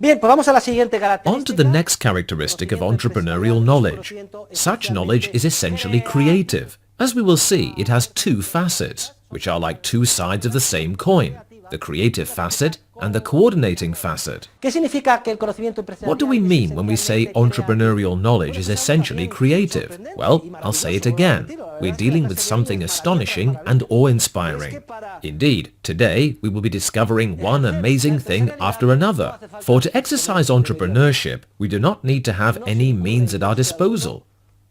Bien, pues vamos a la siguiente On to the característica. next characteristic of entrepreneurial knowledge. Such knowledge is essentially creative. As we will see, it has two facets, which are like two sides of the same coin, the creative facet and the coordinating facet. ¿Qué significa que el conocimiento empresarial? What do we mean when we say entrepreneurial knowledge is essentially creative? Well, I'll say it again. We're dealing with something astonishing and awe-inspiring. Indeed, today we will be discovering one amazing thing after another. For to exercise entrepreneurship, we do not need to have any means at our disposal.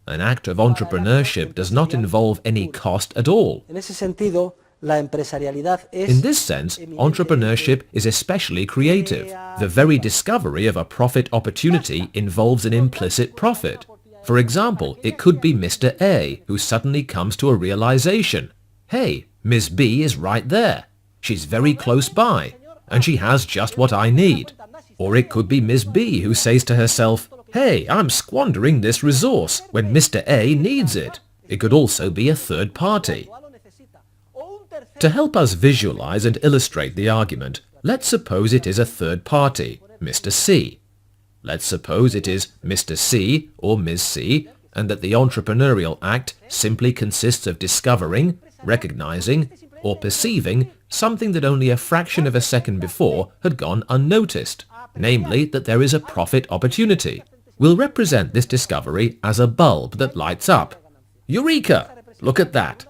An act of entrepreneurship does not involve any cost at all. En ese sentido, la empresarialidad es In this sense, entrepreneurship is especially creative. The very discovery of a profit opportunity involves an implicit profit. For example, it could be Mr. A who suddenly comes to a realization. Hey, Ms. B is right there. She's very close by, and she has just what I need. Or it could be Ms. B who says to herself, hey, I'm squandering this resource when Mr. A needs it. It could also be a third party. To help us visualize and illustrate the argument, let's suppose it is a third party, Mr. C. Let's suppose it is Mr. C or Ms. C, and that the entrepreneurial act simply consists of discovering, recognizing, or perceiving something that only a fraction of a second before had gone unnoticed, namely that there is a profit opportunity. We'll represent this discovery as a bulb that lights up. Eureka! Look at that!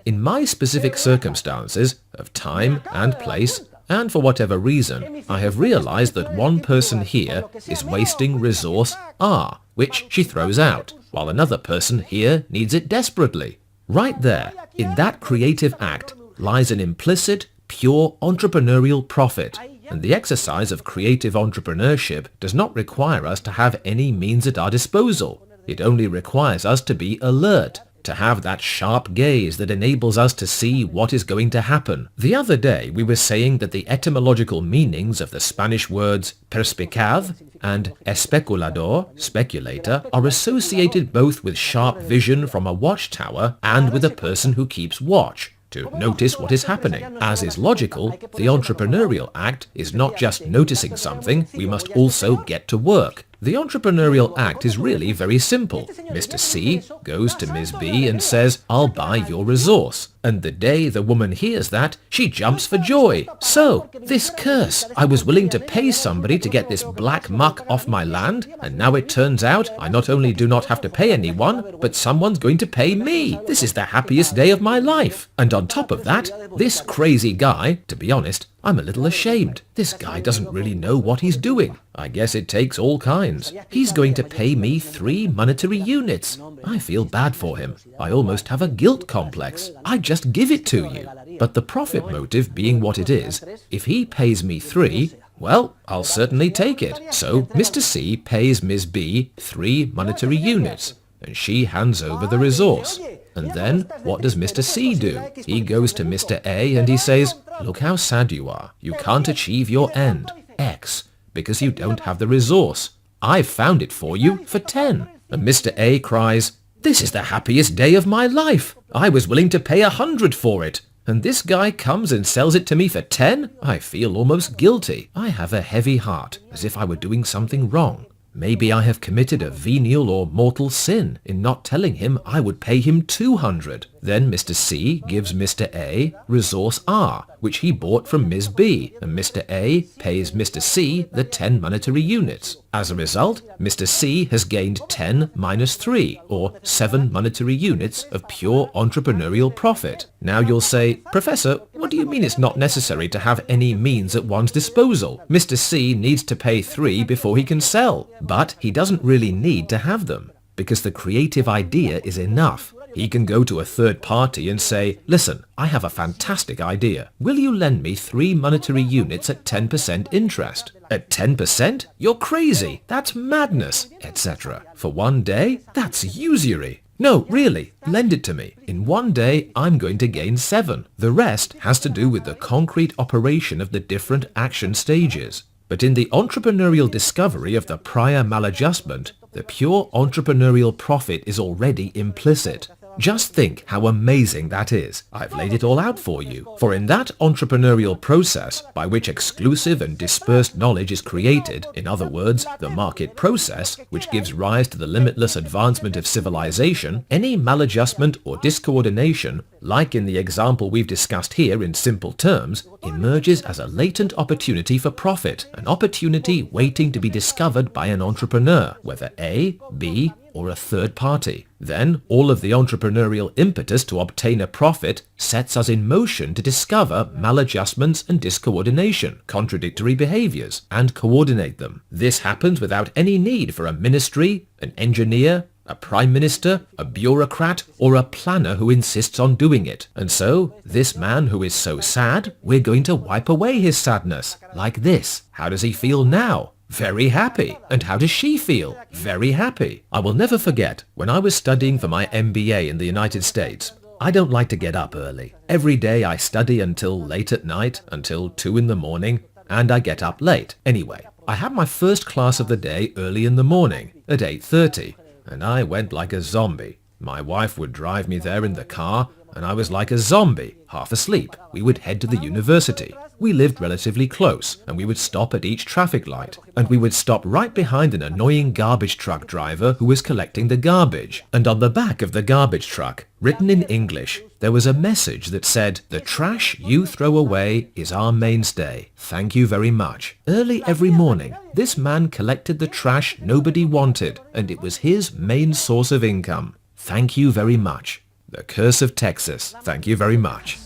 In my specific circumstances of time and place, and for whatever reason, I have realized that one person here is wasting resource R, which she throws out, while another person here needs it desperately. Right there, in that creative act, lies an implicit, pure entrepreneurial profit, and the exercise of creative entrepreneurship does not require us to have any means at our disposal. It only requires us to be alert, to have that sharp gaze that enables us to see what is going to happen. The other day we were saying that the etymological meanings of the Spanish words perspicaz and especulador, speculator, are associated both with sharp vision from a watchtower and with a person who keeps watch, to notice what is happening. As is logical, the entrepreneurial act is not just noticing something, we must also get to work. The entrepreneurial act is really very simple. Mr. C goes to Ms. B and says, I'll buy your resource. And the day the woman hears that, she jumps for joy. So, this curse, I was willing to pay somebody to get this black muck off my land, and now it turns out I not only do not have to pay anyone, but someone's going to pay me. This is the happiest day of my life. And on top of that, this crazy guy, to be honest, I'm a little ashamed. This guy doesn't really know what he's doing. I guess it takes all kinds. He's going to pay me 3 monetary units. I feel bad for him. I almost have a guilt complex. I just give it to you. But the profit motive being what it is, if he pays me 3, well, I'll certainly take it. So Mr. C pays Ms. B 3 monetary units, and she hands over the resource. And then, what does Mr. C do? He goes to Mr. A and he says, look how sad you are. You can't achieve your end, X, because you don't have the resource. I've found it for you for 10. And Mr. A cries, this is the happiest day of my life. I was willing to pay 100 for it. And this guy comes and sells it to me for 10? I feel almost guilty. I have a heavy heart, as if I were doing something wrong. Maybe I have committed a venial or mortal sin in not telling him I would pay him 200. Then Mr. C gives Mr. A resource R, which he bought from Ms. B, and Mr. A pays Mr. C the 10 monetary units. As a result, Mr. C has gained 10 minus 3, or 7 monetary units of pure entrepreneurial profit. Now you'll say, Professor, what do you mean it's not necessary to have any means at one's disposal? Mr. C needs to pay 3 before he can sell. But he doesn't really need to have them, because the creative idea is enough. He can go to a third party and say, listen, I have a fantastic idea. Will you lend me 3 monetary units at 10% interest? At 10%? You're crazy. That's madness, etc. For one day? That's usury. No, really, lend it to me. In one day, I'm going to gain 7. The rest has to do with the concrete operation of the different action stages. But in the entrepreneurial discovery of the prior maladjustment, the pure entrepreneurial profit is already implicit. Just think how amazing that is. I've laid it all out for you. For in that entrepreneurial process by which exclusive and dispersed knowledge is created, in other words, the market process, which gives rise to the limitless advancement of civilization, any maladjustment or discoordination, like in the example we've discussed here in simple terms, emerges as a latent opportunity for profit, an opportunity waiting to be discovered by an entrepreneur, whether A, B, or a third party. Then all of the entrepreneurial impetus to obtain a profit sets us in motion to discover maladjustments and discoordination, contradictory behaviors, and coordinate them. This happens without any need for a ministry, an engineer, a prime minister, a bureaucrat, or a planner who insists on doing it. And so, this man who is so sad, we're going to wipe away his sadness. Like this. How does he feel now? Very happy. And how does she feel? Very happy. I will never forget when I was studying for my MBA in the United States. I don't like to get up early. Every day I study until late at night, until 2 in the morning, and I get up late. Anyway, I had my first class of the day early in the morning, at 8:30, and I went like a zombie. My wife would drive me there in the car, and I was like a zombie, half asleep. We would head to the university. We lived relatively close, and we would stop at each traffic light, and we would stop right behind an annoying garbage truck driver who was collecting the garbage. And on the back of the garbage truck, written in English, there was a message that said, "The trash you throw away is our mainstay. Thank you very much." Early every morning, this man collected the trash nobody wanted, and it was his main source of income. Thank you very much. The curse of Texas. Thank you very much.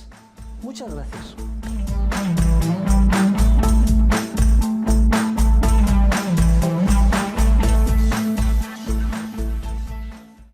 Muchas gracias.